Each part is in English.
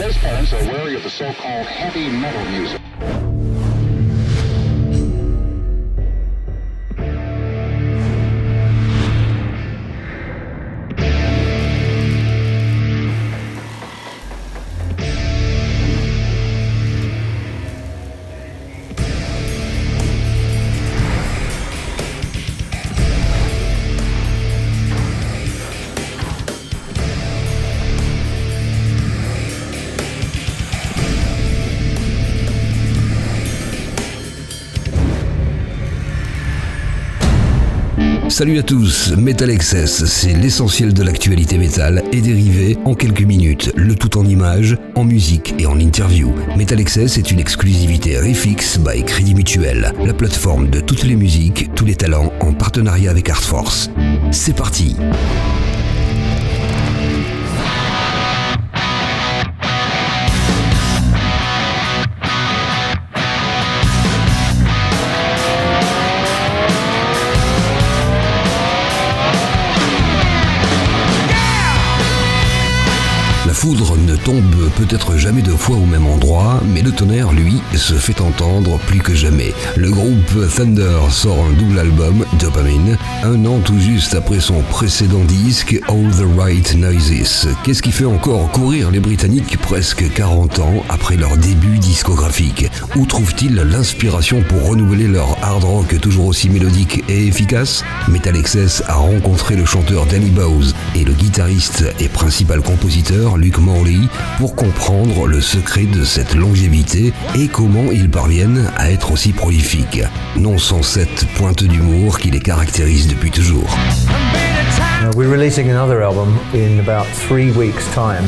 Most parents are wary of the so-called heavy metal music. Salut à tous, METALXS, c'est l'essentiel de l'actualité métal et dérivé en quelques minutes, le tout en images, en musique et en interview. METALXS est une exclusivité Refix by Crédit Mutuel, la plateforme de toutes les musiques, tous les talents en partenariat avec Artforce. C'est parti! La foudre ne tombe peut-être jamais deux fois au même endroit, mais le tonnerre, lui, se fait entendre plus que jamais. Le groupe Thunder sort un double album, Dopamine, un an tout juste après son précédent disque, All the Right Noises. Qu'est-ce qui fait encore courir les Britanniques presque 40 ans après leur début discographique? Où trouvent-ils l'inspiration pour renouveler leur hard rock toujours aussi mélodique et efficace? METALXS a rencontré le chanteur Danny Bowes et le guitariste et principal compositeur Luke Morley pour comprendre le secret de cette longévité et comment ils parviennent à être aussi prolifiques. Non sans cette pointe d'humour qui les caractérise depuis toujours. We're releasing another album in about 3 weeks' time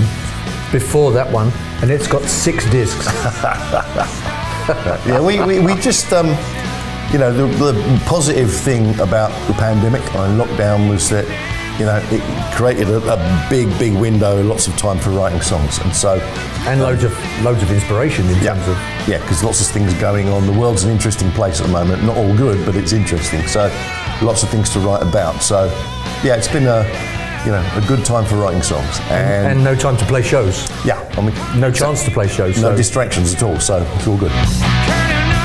before that one, and it's got 6 discs. Yeah, we just, you know, the positive thing about the pandemic and lockdown was that, you know, it created a big window, lots of time for writing songs, and loads of inspiration in terms of because lots of things going on. The world's an interesting place at the moment. Not all good, but it's interesting. So lots of things to write about. So yeah, it's been a good time for writing songs and no time to play shows. Yeah, I mean, no chance to play shows. No distractions at all. So it's all good.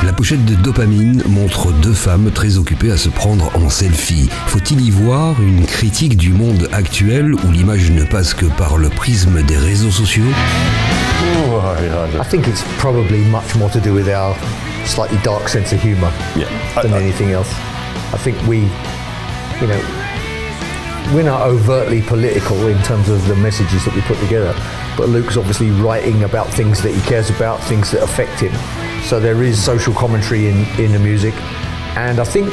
La pochette de Dopamine montre deux femmes très occupées à se prendre en selfie. Faut-il y voir une critique du monde actuel où l'image ne passe que par le prisme des réseaux sociaux? I think it's probably much more to do with our slightly dark sense of humour than anything else. I think we're not overtly political in terms of the messages that we put together, but Luke's obviously writing about things that he cares about, things that affect him. So there is social commentary in the music, and I think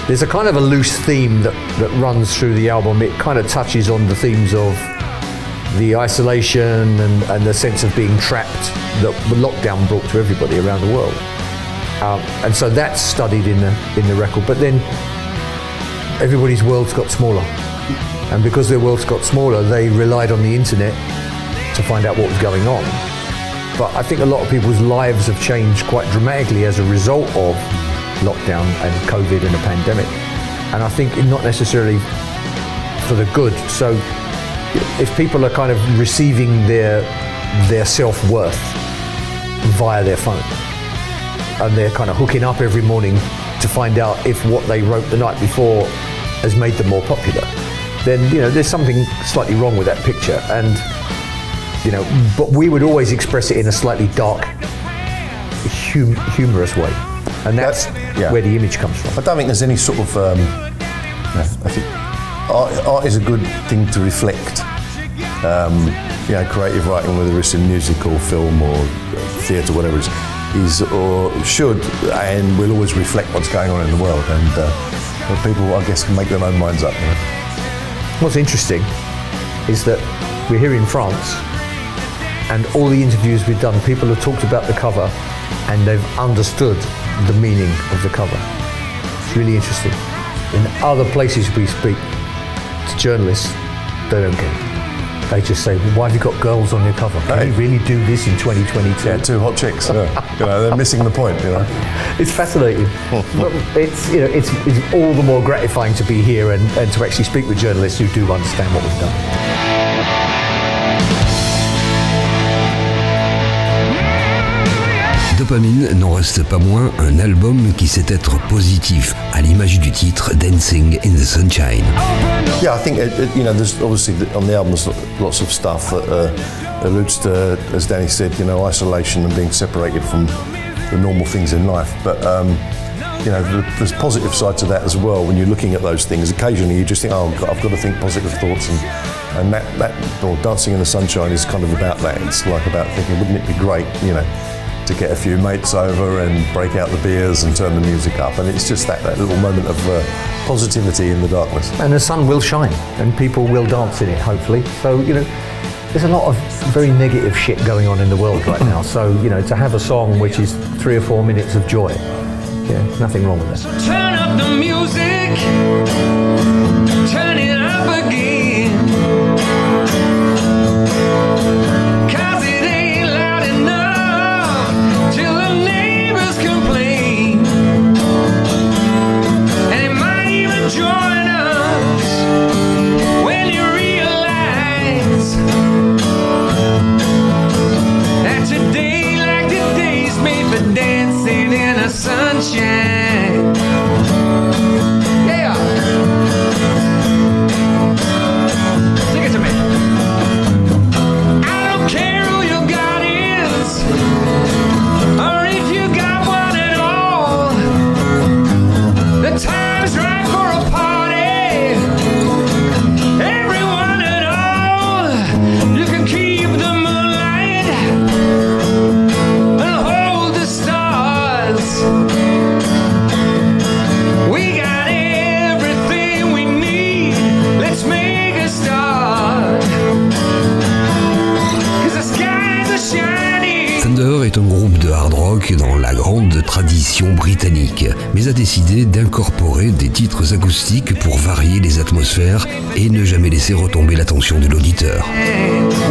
there's a kind of a loose theme that runs through the album. It kind of touches on the themes of the isolation and the sense of being trapped that the lockdown brought to everybody around the world. And so that's studied in the record. But then everybody's worlds got smaller. And because their worlds got smaller, they relied on the internet to find out what was going on. But I think a lot of people's lives have changed quite dramatically as a result of lockdown and COVID and the pandemic. And I think not necessarily for the good. So if people are kind of receiving their self-worth via their phone, and they're kind of hooking up every morning to find out if what they wrote the night before has made them more popular, then there's something slightly wrong with that picture. And but we would always express it in a slightly dark, humorous way, and that's where the image comes from. I don't think there's any sort of. I think art is a good thing to reflect. Creative writing, whether it's in music or film or theatre, whatever it is or should and will always reflect what's going on in the world, and people, I guess, can make their own minds up. What's interesting is that we're here in France, and all the interviews we've done, people have talked about the cover and they've understood the meaning of the cover. It's really interesting. In other places we speak to journalists, they don't care. They just say, why have you got girls on your cover? Can you really do this in 2022? Yeah, 2 hot chicks. They're missing the point. It's fascinating. But it's all the more gratifying to be here and to actually speak with journalists who do understand what we've done. Dopamine n'en reste pas moins un album qui sait être positif, à l'image du titre Dancing in the Sunshine. Yeah, I think there's obviously on the album there's lots of stuff that alludes to, as Danny said, isolation and being separated from the normal things in life. But there's positive side to that as well. When you're looking at those things, occasionally you just think, oh, I've got to think positive thoughts, and that or Dancing in the Sunshine is kind of about that. It's like about thinking, wouldn't it be great, to get a few mates over and break out the beers and turn the music up, and it's just that little moment of positivity in the darkness. And the sun will shine, and people will dance in it, hopefully. So, there's a lot of very negative shit going on in the world right now. So, to have a song which is 3 or 4 minutes of joy, nothing wrong with that. Turn up the music, turn it up again. 'Cause it ain't loud enough till the neighbors complain. And it might even join us when you realize that today, like today's made for dancing in the sunshine. Yeah. Sing it to me. I don't care who your God is, or if you got one at all. The time's right for a party. Everyone at all. You can keep the moonlight and hold the stars. We got everything we need. Let's make a start. 'Cause the skies are shining. Thunder est un groupe de hard rock dans la grande tradition britannique, mais a décidé d'incorporer des titres acoustiques pour varier les atmosphères et ne jamais laisser retomber l'attention de l'auditeur.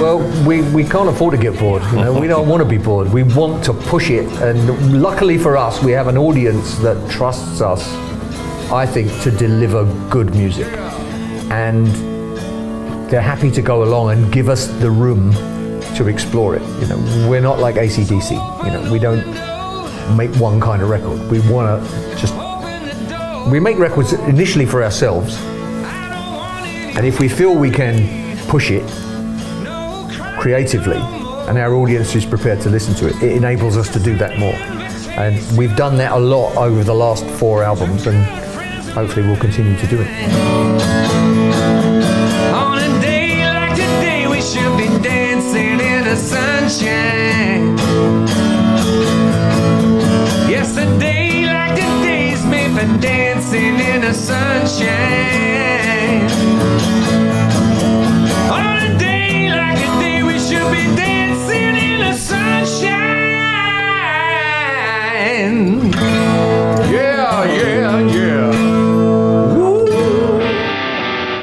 Well, we can't afford to get bored. We don't want to be bored. We want to push it, and luckily for us, we have an audience that trusts us, I think, to deliver good music, and they're happy to go along and give us the room to explore it. We're not like AC/DC. We don't make one kind of record. We make records initially for ourselves, and if we feel we can push it creatively and our audience is prepared to listen to it, it enables us to do that more. And we've done that a lot over the last 4 albums, and hopefully we'll continue to do it. On a day like today, we should be dancing in the sunshine. Yes, a day like today's made for dancing in the sunshine. On a day like today, we should be dancing in the sunshine. Yeah, yeah, yeah.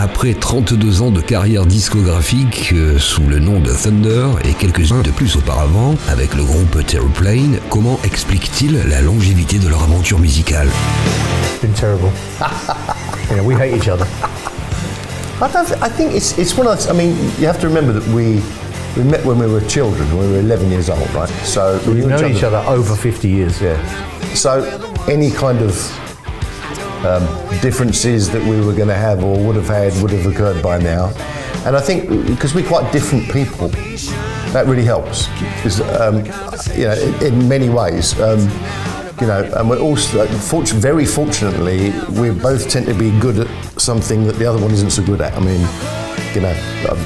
Après 32 ans de carrière discographique sous le nom de Thunder et quelques-uns de plus auparavant avec le groupe Terraplane, comment explique-t-il la longévité de leur aventure musicale? It's been terrible. We hate each other. I think it's one of those. I mean, you have to remember that we met when we were children. We were 11 years old, right? So We've known each other over 50 years. Yeah. So any kind of differences that we were going to have or would have occurred by now. And I think because we're quite different people, that really helps. Because in many ways, and we're also very fortunately, we both tend to be good at something that the other one isn't so good at. I mean,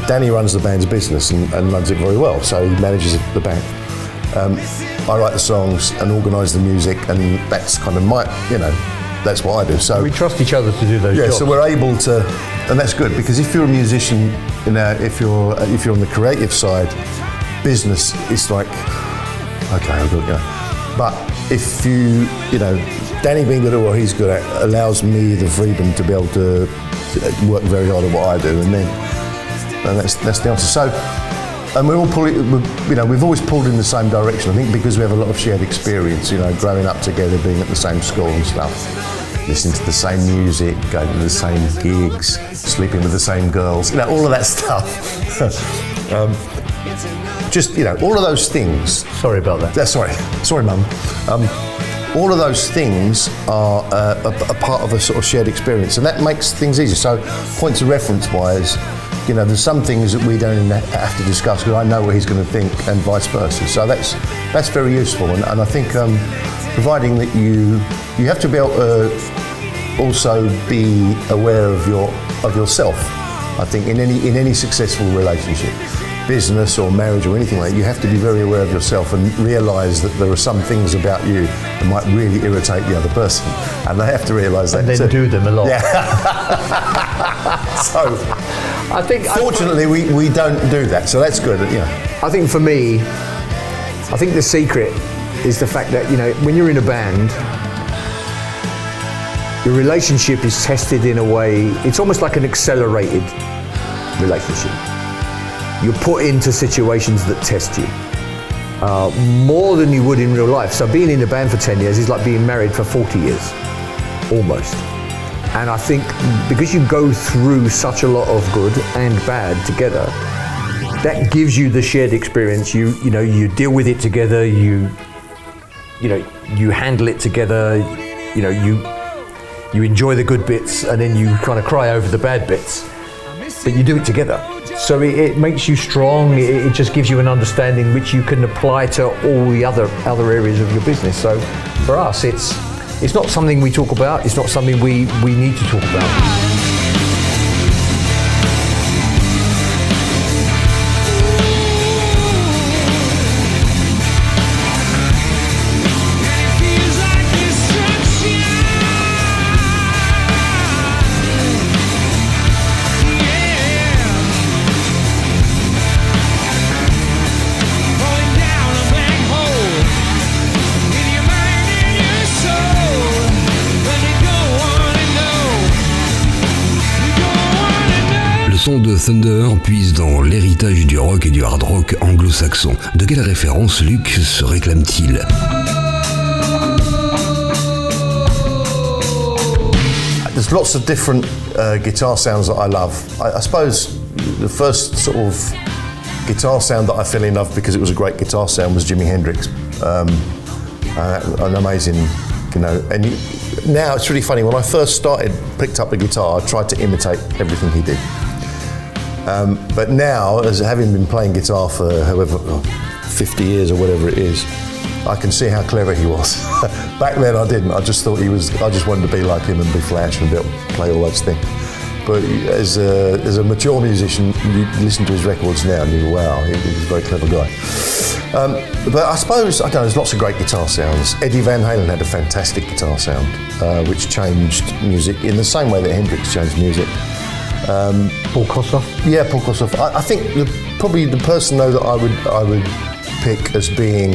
Danny runs the band's business and runs it very well, so he manages the band. I write the songs and organise the music, and that's kind of that's what I do. So we trust each other to do those jobs. So we're able to, and that's good, because if you're a musician, if you're on the creative side, business is like, okay, I've got to go. But if Danny being good at what he's good at allows me the freedom to be able to work very hard at what I do, and that's the answer. So, and we're all we've always pulled in the same direction. I think because we have a lot of shared experience, growing up together, being at the same school and stuff, listening to the same music, going to the same gigs, sleeping with the same girls, all of that stuff. just, you know, all of those things. Sorry about that. Sorry, Mum. All of those things are a part of a sort of shared experience, and that makes things easier. So, points of reference wise, you know, there's some things that we don't even have to discuss because I know what he's going to think, and vice versa. So that's very useful, and I think providing that you have to be able to also be aware of yourself. I think in any successful relationship, business or marriage or anything like that, you have to be very aware of yourself and realise that there are some things about you that might really irritate the other person, and they have to realise that. And then too. do them a lot. Yeah. So, fortunately, we don't do that, so that's good. You know. I think for me, I think the secret is the fact that, you know, when you're in a band, your relationship is tested in a way, it's almost like an accelerated relationship. You're put into situations that test you more than you would in real life. So being in a band for 10 years is like being married for 40 years, almost. And I think because you go through such a lot of good and bad together, that gives you the shared experience. You know, you deal with it together. You handle it together. You know, you enjoy the good bits, and then you kind of cry over the bad bits. But you do it together. So it makes you strong. It just gives you an understanding which you can apply to all the other areas of your business. So for us, it's not something we talk about. It's not something we need to talk about. Le son de Thunder puise dans l'héritage du rock et du hard rock anglo-saxon. De quelle référence Luke se réclame-t-il ? There's lots of different guitar sounds that I love. I suppose the first sort of guitar sound that I fell in love because it was a great guitar sound was Jimi Hendrix. An amazing, you know, and now it's really funny. When I first picked up the guitar, I tried to imitate everything he did. But now, as having been playing guitar for 50 years or whatever it is, I can see how clever he was. Back then I didn't. I just thought I just wanted to be like him and be flash and be able to play all those things. But as a mature musician, you listen to his records now and you go, wow, he was a very clever guy. But I suppose, I don't know, there's lots of great guitar sounds. Eddie Van Halen had a fantastic guitar sound, which changed music in the same way that Hendrix changed music. Paul Kossoff? Yeah, Paul Kossoff. I think probably the person though that I would pick as being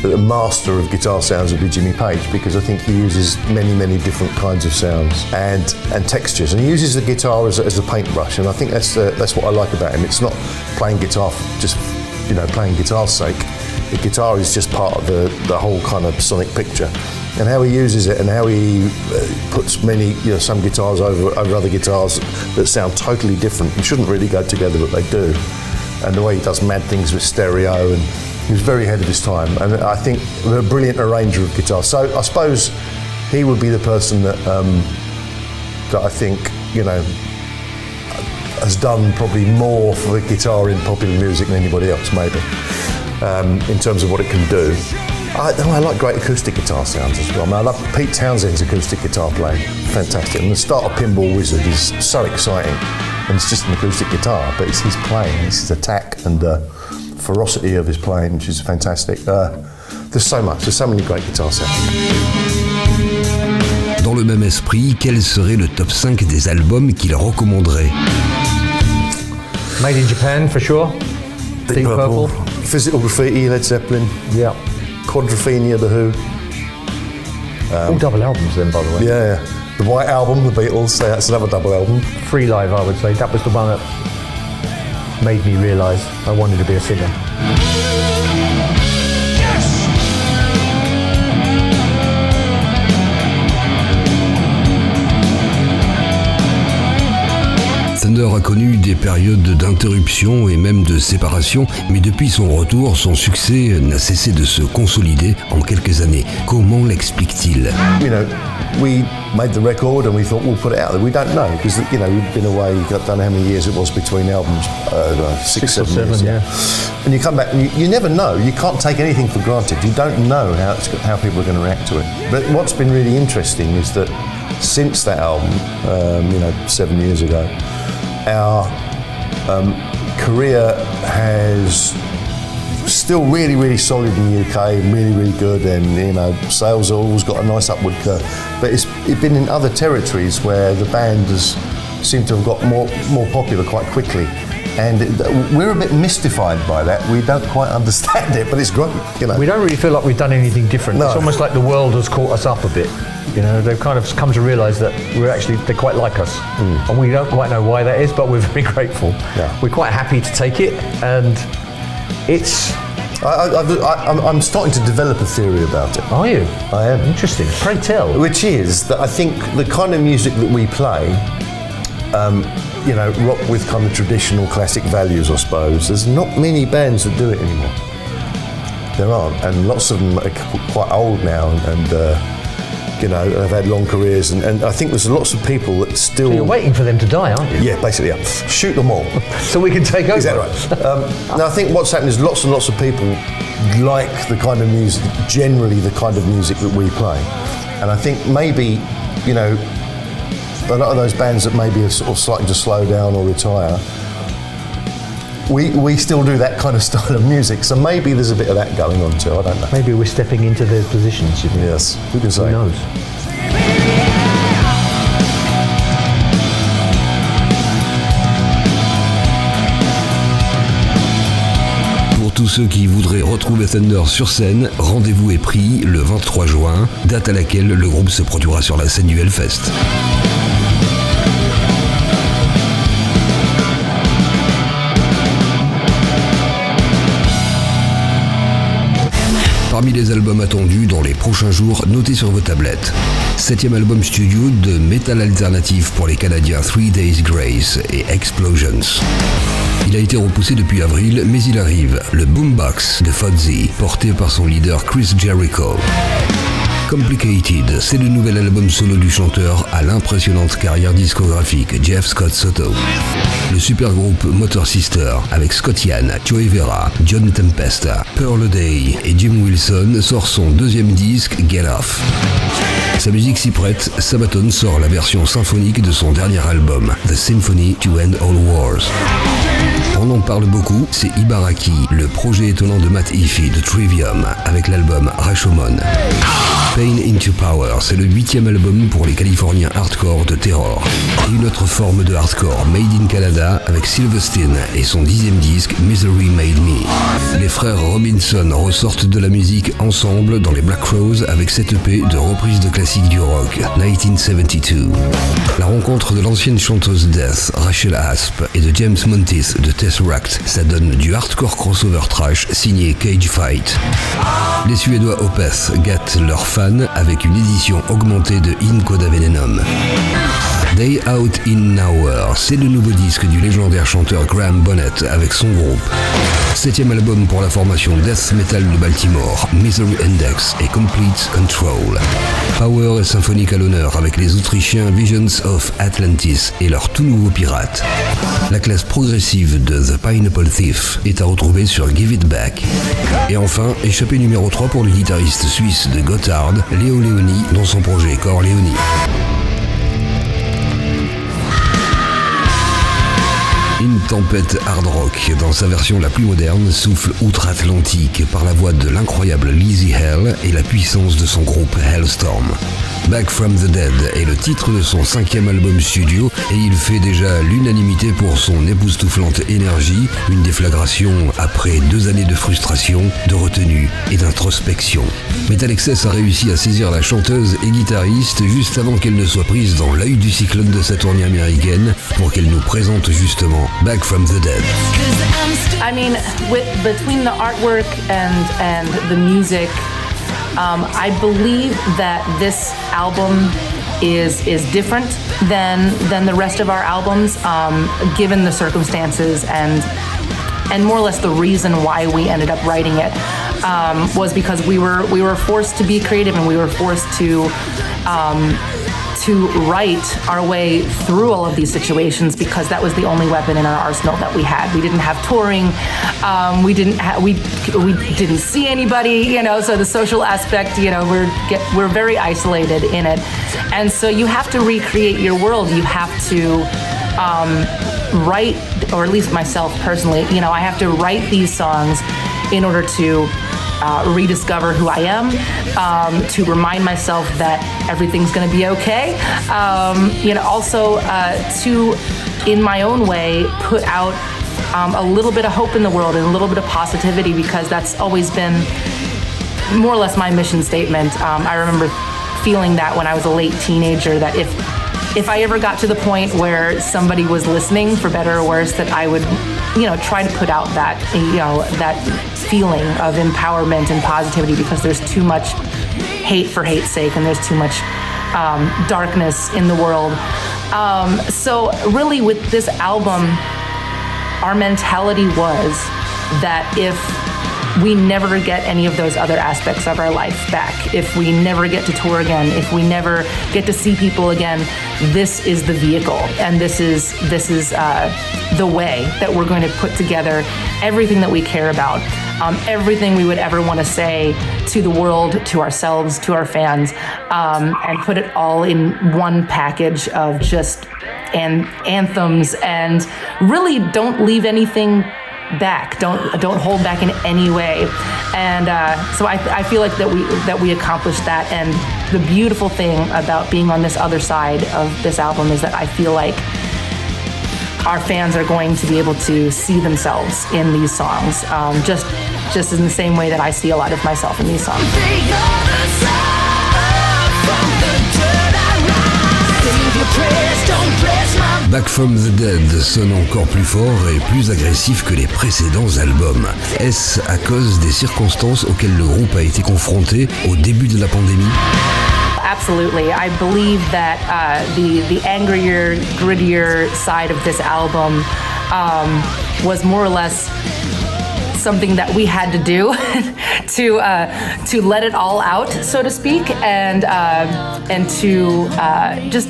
the master of guitar sounds would be Jimmy Page, because I think he uses many different kinds of sounds and textures, and he uses the guitar as a paintbrush, and I think that's what I like about him. It's not playing guitar just, you know, playing guitar's sake. The guitar is just part of the whole kind of sonic picture. And how he uses it, and how he puts some guitars over other guitars that sound totally different and shouldn't really go together, but they do. And the way he does mad things with stereo, and he was very ahead of his time. And I think a brilliant arranger of guitars. So I suppose he would be the person that I think, you know, has done probably more for the guitar in popular music than anybody else, maybe, in terms of what it can do. I like great acoustic guitar sounds as well. I mean, I love Pete Townshend's acoustic guitar playing. Fantastic. And the start of Pinball Wizard is so exciting. And it's just an acoustic guitar, but it's his playing. It's his attack and ferocity of his playing, which is fantastic. There's so much. There's so many great guitar sounds. Dans le même esprit, quel serait le top 5 des albums qu'il recommanderait ? Made in Japan, for sure. Deep Purple. Physical Graffiti, Led Zeppelin. Yeah. Quadrophenia, The Who. All double albums then, by the way. Yeah. The White Album, The Beatles, that's another double album. Free Live, I would say. That was the one that made me realise I wanted to be a singer. Thunder a connu des périodes d'interruption et même de séparation, mais depuis son retour, son succès n'a cessé de se consolider en quelques années. Comment l'explique-t-il? You know, we made the record and we thought we'll put it out there. We don't know because, you know, we've been away, I don't know how many years it was between albums, six, seven years, yeah. And you come back and you never know. You can't take anything for granted. You don't know how people are going to react to it. But what's been really interesting is that since that album, 7 years ago, our career has still really, really solid in the UK, really, really good, and sales have always got a nice upward curve. But it's been in other territories where the band has seemed to have got more popular quite quickly. And we're a bit mystified by that. We don't quite understand it, but it's great. We don't really feel like we've done anything different. No. It's almost like the world has caught us up a bit. They've kind of come to realise that they quite like us. And we don't quite know why that is, but we're very grateful. Yeah. We're quite happy to take it, and it's... I'm starting to develop a theory about it. Are you? I am. Interesting. Pray tell. Which is that I think the kind of music that we play, rock with kind of traditional classic values, I suppose, there's not many bands that do it anymore. There aren't, and lots of them are quite old now, and have had long careers, and I think there's lots of people that still... So you're waiting for them to die, aren't you? Yeah, basically, yeah. Shoot them all. So we can take over. Exactly right. Now, I think what's happened is lots and lots of people like the kind of music, generally the kind of music that we play. And I think maybe, a lot of those bands that maybe are sort of starting to slow down or retire, we still do that kind of style of music, so maybe there's a bit of that going on too, I don't know. Maybe we're stepping into their positions. Yes, who can say? Who knows? Pour tous ceux qui voudraient retrouver Thunder sur scène, rendez-vous est pris le 23 juin, date à laquelle le groupe se produira sur la scène du Hellfest. Parmi les albums attendus dans les prochains jours, notez sur vos tablettes. 7e album studio de metal alternatif pour les Canadiens 3 Days Grace et Explosions. Il a été repoussé depuis avril, mais il arrive, le Boombox de Fuzzy, porté par son leader Chris Jericho. Complicated, c'est le nouvel album solo du chanteur à l'impressionnante carrière discographique Jeff Scott Soto. Le super groupe Motor Sister avec Scott Ian, Joey Vera, John Tempesta, Pearl Day et Jim Wilson sort son deuxième disque Get Off. Sa musique s'y prête, Sabaton sort la version symphonique de son dernier album, The Symphony to End All Wars. On en parle beaucoup, c'est Ibaraki, le projet étonnant de Matt Heafy de Trivium avec l'album Rashomon. Pain into Power, c'est le 8e album pour les Californiens hardcore de Terror. Et une autre forme de hardcore made in Canada avec Silverstein et son 10e disque Misery Made Me. Les frères Robinson ressortent de la musique ensemble dans les Black Crowes avec cette EP de reprise de classiques du rock, 1972. La rencontre de l'ancienne chanteuse Death, Rachel Asp, et de James Monteith de Tesseract, ça donne du hardcore crossover trash signé Cage Fight. Les Suédois Opeth gâtent leurs fans avec une édition augmentée de In Coda Venenum. Day Out in Nowhere, c'est le nouveau disque du légendaire chanteur Graham Bonnet avec son groupe. 7e album pour la formation death metal de Baltimore, Misery Index et Complete Control. Power et symphonique à l'honneur avec les Autrichiens Visions of Atlantis et leur tout nouveau pirate. La classe progressive de The Pineapple Thief est à retrouver sur Give It Back. Et enfin, échappée numéro 3 pour le guitariste suisse de Gotthard, Léo Leoni dans son projet Corleone. Une tempête hard rock, dans sa version la plus moderne, souffle outre-Atlantique par la voix de l'incroyable Lzzy Hale et la puissance de son groupe Halestorm. Back from the Dead est le titre de son 5e album studio et il fait déjà l'unanimité pour son époustouflante énergie, une déflagration après 2 années de frustration, de retenue et d'introspection. METALXS a réussi à saisir la chanteuse et guitariste juste avant qu'elle ne soit prise dans l'œil du cyclone de sa tournée américaine pour qu'elle nous présente justement Back from the Dead. I mean, between the artwork and the music, I believe that this album is different than the rest of our albums, given the circumstances and more or less the reason why we ended up writing it was because we were forced to be creative, and we were forced to write our way through all of these situations, because that was the only weapon in our arsenal that we had. We didn't have touring, we didn't see anybody, so the social aspect, we're very isolated in it, and so you have to recreate your world. You have to write, or at least myself personally, I have to write these songs in order to rediscover who I am, to remind myself that everything's going to be okay. Also to, in my own way, put out a little bit of hope in the world and a little bit of positivity, because that's always been more or less my mission statement. I remember feeling that when I was a late teenager, that if I ever got to the point where somebody was listening, for better or worse, that I would, try to put out that, that feeling of empowerment and positivity, because there's too much hate for hate's sake, and there's too much darkness in the world. So really with this album, our mentality was that if we never get any of those other aspects of our life back, if we never get to tour again, if we never get to see people again, this is the vehicle, and this is the way that we're going to put together everything that we care about, everything we would ever want to say to the world, to ourselves, to our fans, and put it all in one package of just anthems, and really don't leave anything back. Don't hold back in any way. And so I feel like that we accomplished that. And the beautiful thing about being on this other side of this album is that I feel like our fans are going to be able to see themselves in these songs, just in the same way that I see a lot of myself in these songs. Back from the Dead sonne encore plus fort et plus agressif que les précédents albums. Est-ce à cause des circonstances auxquelles le groupe a été confronté au début de la pandémie? Absolutely. I believe that the angrier, grittier side of this album was more or less something that we had to do to let it all out, so to speak, and to just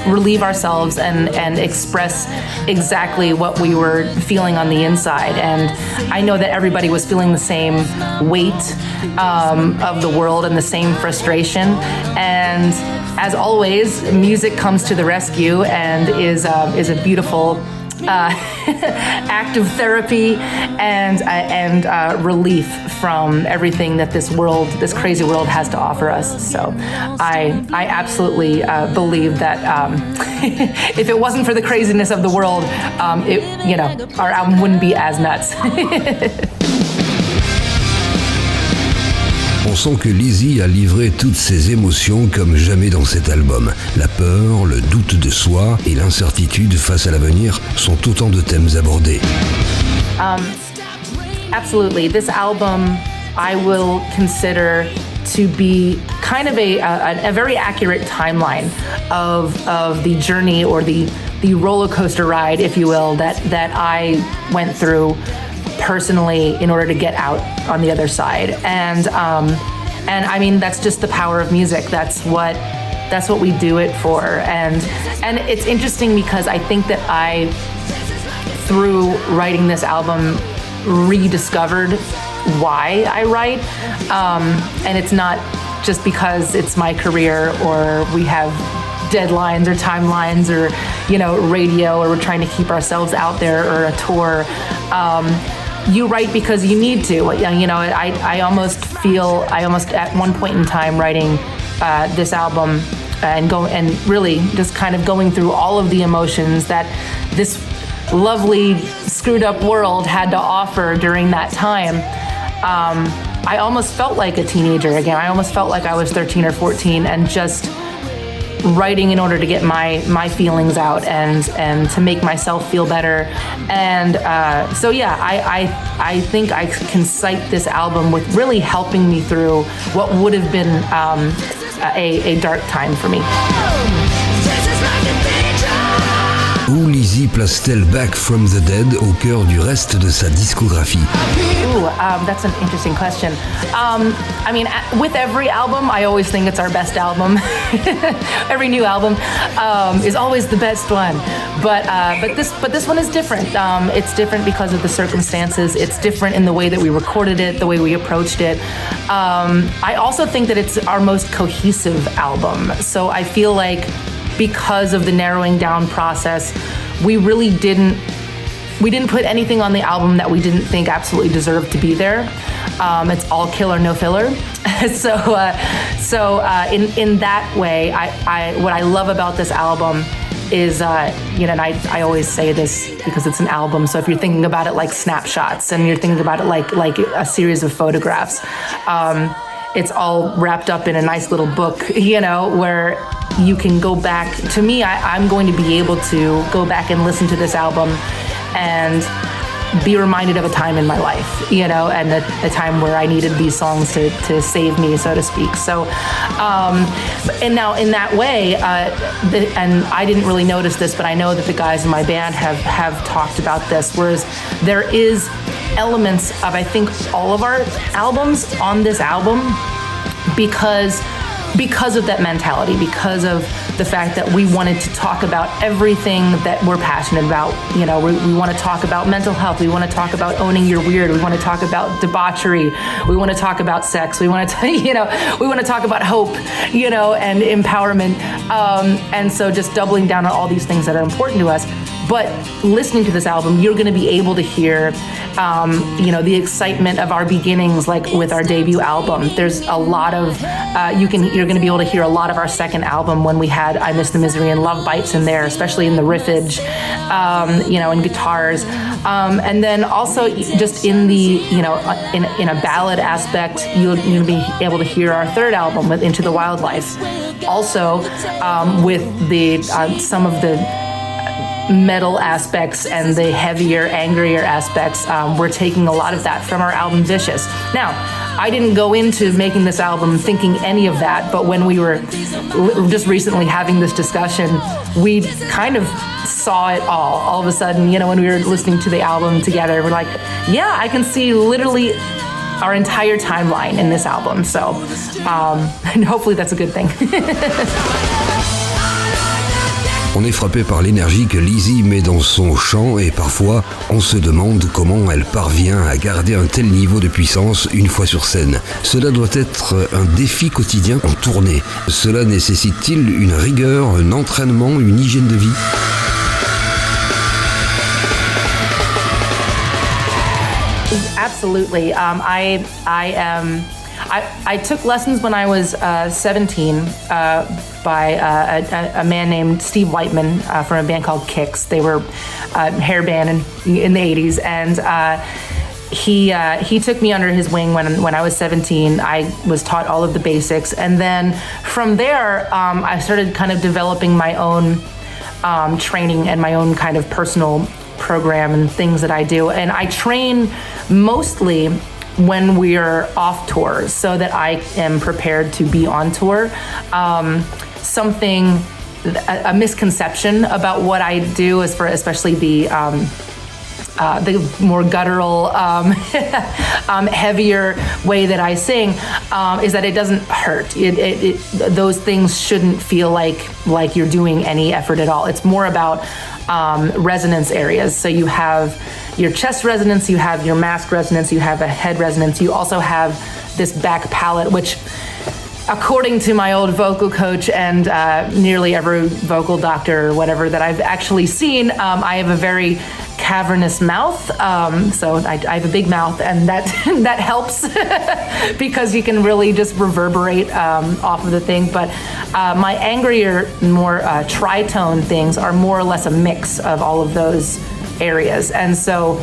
relieve ourselves and express exactly what we were feeling on the inside. And I know that everybody was feeling the same weight of the world and the same frustration. And as always, music comes to the rescue and is a beautiful act of therapy and relief from everything that this crazy world has to offer us. So I absolutely believe that if it wasn't for the craziness of the world, our album wouldn't be as nuts. On sent que Lzzy a livré toutes ses émotions comme jamais dans cet album. La peur, le doute de soi et l'incertitude face à l'avenir sont autant de thèmes abordés. Absolutely. This album I will consider to be kind of a very accurate timeline of the journey, or the roller coaster ride, if you will, that I went through personally in order to get out on the other side. And I mean, that's just the power of music. That's what we do it for. And it's interesting because I think that I, through writing this album, rediscovered why I write. And it's not just because it's my career, or we have deadlines or timelines, or radio, or we're trying to keep ourselves out there, or a tour. You write because you need to. I almost at one point in time writing this album and really just kind of going through all of the emotions that this lovely screwed up world had to offer during that time. I almost felt like a teenager again. I almost felt like I was 13 or 14 and just writing in order to get my feelings out and to make myself feel better. And so yeah, I think I can cite this album with really helping me through what would have been a dark time for me. Où Lzzy place-t-elle Back from the Dead au cœur du reste de sa discographie? Ooh, that's an interesting question. I mean, with every album, I always think it's our best album. Every new album is always the best one. But this one is different. It's different because of the circumstances. It's different in the way that we recorded it, the way we approached it. I also think that it's our most cohesive album. So I feel like because of the narrowing down process, we really didn't put anything on the album that we didn't think absolutely deserved to be there. It's all killer, no filler. So in that way, what I love about this album is, and I always say this because it's an album. So if you're thinking about it like snapshots and you're thinking about it like a series of photographs, it's all wrapped up in a nice little book, where you can go back. To me, I'm going to be able to go back and listen to this album and be reminded of a time in my life, and a time where I needed these songs to save me, so to speak. So, and now in that way, and I didn't really notice this, but I know that the guys in my band have talked about this, whereas there is elements of, I think, all of our albums on this album because of that mentality, because of the fact that we wanted to talk about everything that we're passionate about. We want to talk about mental health. We want to talk about owning your weird. We want to talk about debauchery. We want to talk about sex. We want to, we want to talk about hope, and empowerment. And so just doubling down on all these things that are important to us. But listening to this album, you're going to be able to hear, the excitement of our beginnings, like with our debut album. There's a lot of, you're going to be able to hear a lot of our second album when we had I Miss the Misery and Love Bites in there, especially in the riffage, and guitars. And then also just in the, in a ballad aspect, you'll be able to hear our third album with Into the Wildlife. Also, with the some of the metal aspects and the heavier, angrier aspects, we're taking a lot of that from our album Vicious. Now, I didn't go into making this album thinking any of that, but when we were just recently having this discussion, we kind of saw it all of a sudden, when we were listening to the album together, we're like, yeah, I can see literally our entire timeline in this album. So, and hopefully that's a good thing. On est frappé par l'énergie que Lzzy met dans son chant et parfois on se demande comment elle parvient à garder un tel niveau de puissance une fois sur scène. Cela doit être un défi quotidien en tournée. Cela nécessite-t-il une rigueur, un entraînement, une hygiène de vie? Absolutely. I took lessons when I was 17 by a man named Steve Whiteman from a band called Qu'est. They were a hair band in the 80s, and he took me under his wing when I was 17. I was taught all of the basics, and then from there I started kind of developing my own training and my own kind of personal program and things that I do. And I train mostly when we're off tour so that I am prepared to be on tour. A misconception about what I do is for especially the more guttural, heavier way that I sing, is that it doesn't hurt. Those things shouldn't feel like you're doing any effort at all. It's more about resonance areas. So you have your chest resonance, you have your mask resonance, you have a head resonance. You also have this back palate, which, according to my old vocal coach and nearly every vocal doctor or whatever that I've actually seen, I have a very cavernous mouth, so I have a big mouth, and that helps because you can really just reverberate off of the thing. But my angrier, more tritone things are more or less a mix of all of those areas, and so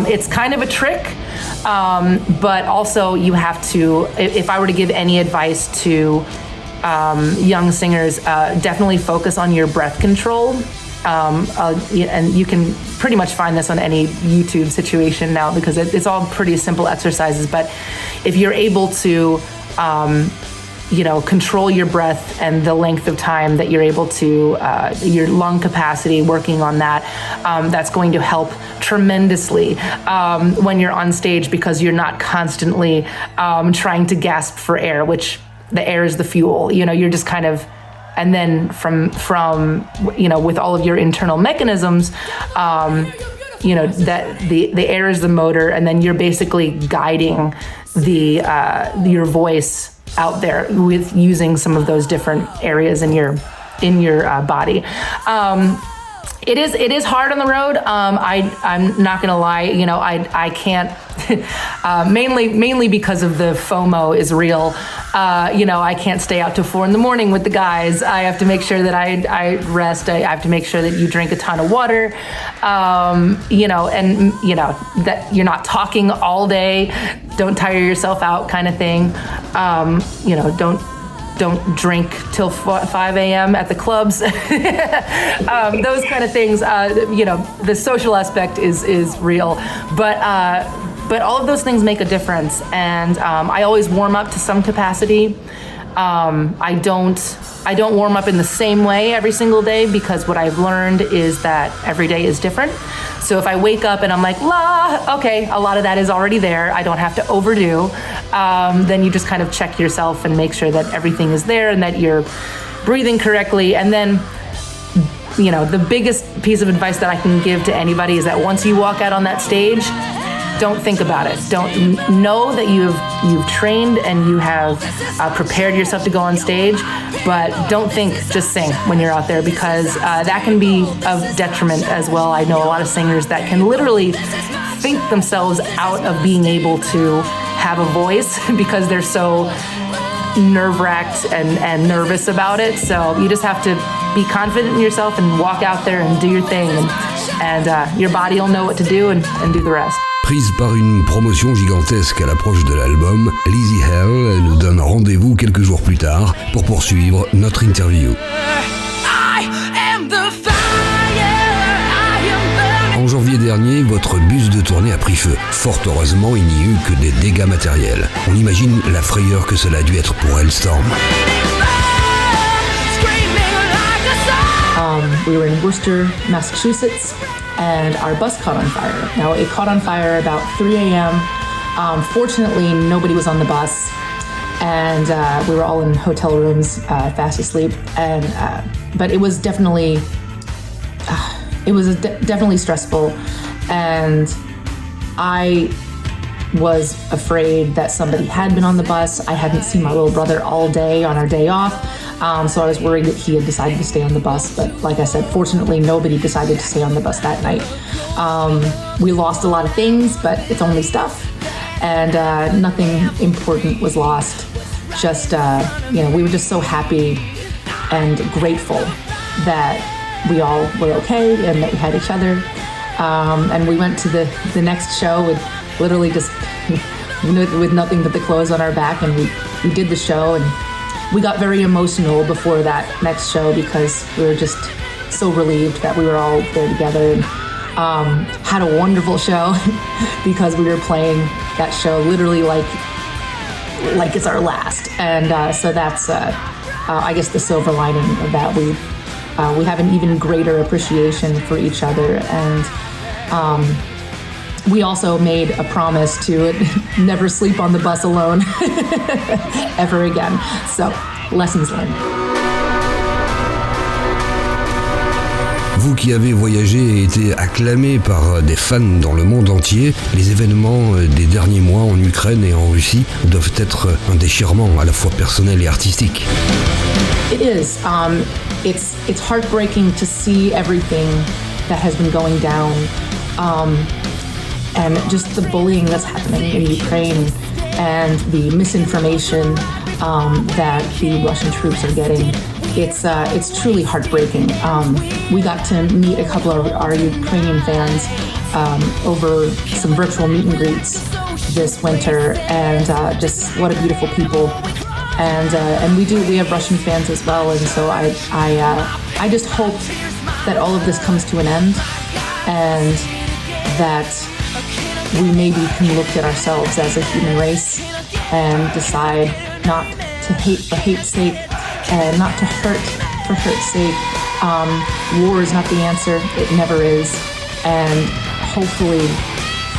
it's kind of a trick, but also you have to, if I were to give any advice to young singers, definitely focus on your breath control. And you can pretty much find this on any YouTube situation now because it's all pretty simple exercises. But if you're able to control your breath and the length of time that you're able to, your lung capacity, working on that. That's going to help tremendously when you're on stage, because you're not constantly trying to gasp for air, which the air is the fuel. You're just kind of, and then from with all of your internal mechanisms, that the air is the motor, and then you're basically guiding your voice out there with using some of those different areas in your body. It is hard on the road. I'm not gonna lie. I can't. Mainly because of the FOMO is real. I can't stay out till 4 a.m. with the guys. I have to make sure that I rest. I have to make sure that you drink a ton of water. That you're not talking all day. Don't tire yourself out, kind of thing. Don't drink till 5 a.m. at the clubs. Those kind of things. The social aspect is real, but all of those things make a difference. And I always warm up to some capacity. I don't warm up in the same way every single day, because what I've learned is that every day is different. So if I wake up and I'm like, okay, a lot of that is already there, I don't have to overdo, then you just kind of check yourself and make sure that everything is there and that you're breathing correctly. And then, the biggest piece of advice that I can give to anybody is that once you walk out on that stage, don't think about it. Don't know that you've trained and you have prepared yourself to go on stage, but don't think, just sing when you're out there, because that can be of detriment as well. I know a lot of singers that can literally think themselves out of being able to have a voice because they're so nerve-wracked and nervous about it. So you just have to be confident in yourself and walk out there and do your thing, and your body will know what to do and do the rest. Prise par une promotion gigantesque à l'approche de l'album, Lzzy Hale nous donne rendez-vous quelques jours plus tard pour poursuivre notre interview. En janvier dernier, votre bus de tournée a pris feu. Fort heureusement, il n'y eut que des dégâts matériels. On imagine la frayeur que cela a dû être pour Halestorm. We were in Worcester, Massachusetts, and our bus caught on fire. Now, it caught on fire about 3 a.m. Fortunately, nobody was on the bus, and we were all in hotel rooms, fast asleep. And but it was definitely definitely stressful, and I was afraid that somebody had been on the bus. I hadn't seen my little brother all day on our day off. So I was worried that he had decided to stay on the bus, but like I said, fortunately nobody decided to stay on the bus that night. We lost a lot of things, but it's only stuff, and nothing important was lost. Just, we were just so happy and grateful that we all were okay and that we had each other. And we went to the next show with literally just with nothing but the clothes on our back, and we did the show, and we got very emotional before that next show because we were just so relieved that we were all there together, and had a wonderful show because we were playing that show literally like it's our last. And so that's I guess the silver lining of that. We have an even greater appreciation for each other, and we also made a promise to never sleep on the bus alone ever again. So, lessons learned. Vous qui avez voyagé et été acclamé par des fans dans le monde entier, les événements des derniers mois en Ukraine et en Russie doivent être un déchirement à la fois personnel et artistique. It is. It's heartbreaking to see everything that has been going down. And just the bullying that's happening in Ukraine and the misinformation that the Russian troops are getting. It's truly heartbreaking. We got to meet a couple of our Ukrainian fans over some virtual meet and greets this winter, and just what a beautiful people. And we have Russian fans as well, and so I just hope that all of this comes to an end, and that we maybe can look at ourselves as a human race and decide not to hate for hate's sake and not to hurt for hurt's sake. War is not the answer. It never is. And hopefully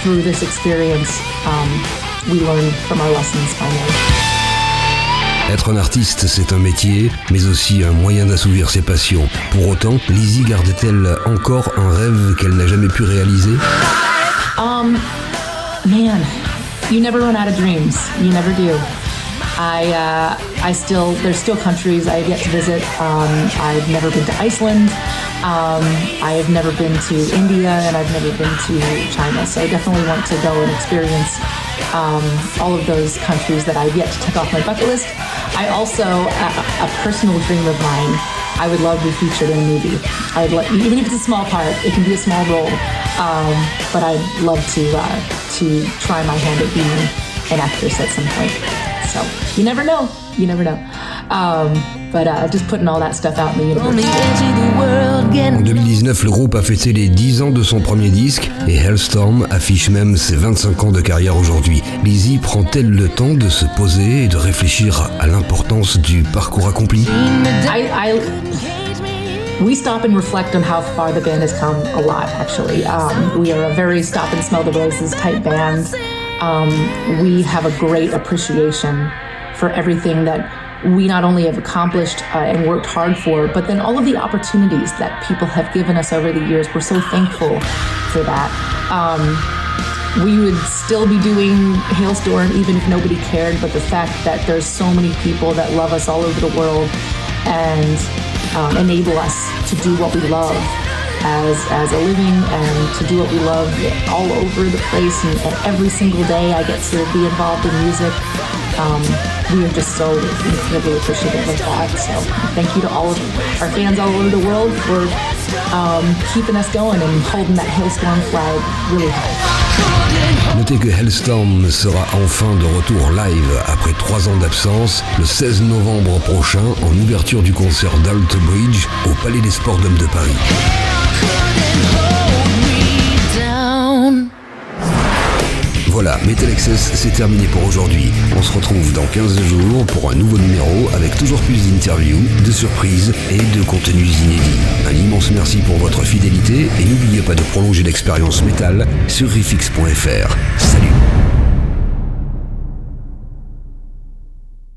through this experience, we learn from our lessons finally. Être un artiste, c'est un métier, mais aussi un moyen d'assouvir ses passions. Pour autant, Lzzy garde-t-elle encore un rêve qu'elle n'a jamais pu réaliser? Man, you never run out of dreams. You never do. There's still countries I have yet to visit. I've never been to Iceland. I have never been to India, and I've never been to China. So I definitely want to go and experience all of those countries that I've yet to tick off my bucket list. I also, a personal dream of mine, I would love to be featured in a movie. Even if it's a small part, it can be a small role. But I'd love to try my hand at being an actress at some point. So you never know. But just putting all that stuff out in the universe. En 2019, le groupe a fêté les 10 ans de son premier disque et Halestorm affiche même ses 25 ans de carrière aujourd'hui. Lzzy prend-elle le temps de se poser et de réfléchir à l'importance du parcours accompli? We stop and reflect on how far the band has come a lot, actually. We are a very stop and smell the roses type band. We have a great appreciation for everything that we not only have accomplished and worked hard for, but then all of the opportunities that people have given us over the years. We're so thankful for that. We would still be doing Halestorm even if nobody cared, but the fact that there's so many people that love us all over the world and enable us to do what we love as a living and to do what we love all over the place, and every single day I get to be involved in music. We are just so incredibly appreciative of that. So thank you to all of our fans all over the world for keeping us going and holding that Halestorm flag really high. Notez que Halestorm sera enfin de retour live après 3 ans d'absence, le 16 novembre prochain, en ouverture du concert d'Alt Bridge au Palais des Sports d'Hommes de Paris. Voilà, METALXS, c'est terminé pour aujourd'hui. On se retrouve dans 15 jours pour un nouveau numéro avec toujours plus d'interviews, de surprises et de contenus inédits. Un immense merci pour votre fidélité et n'oubliez pas de prolonger l'expérience métal sur riffx.fr. Salut!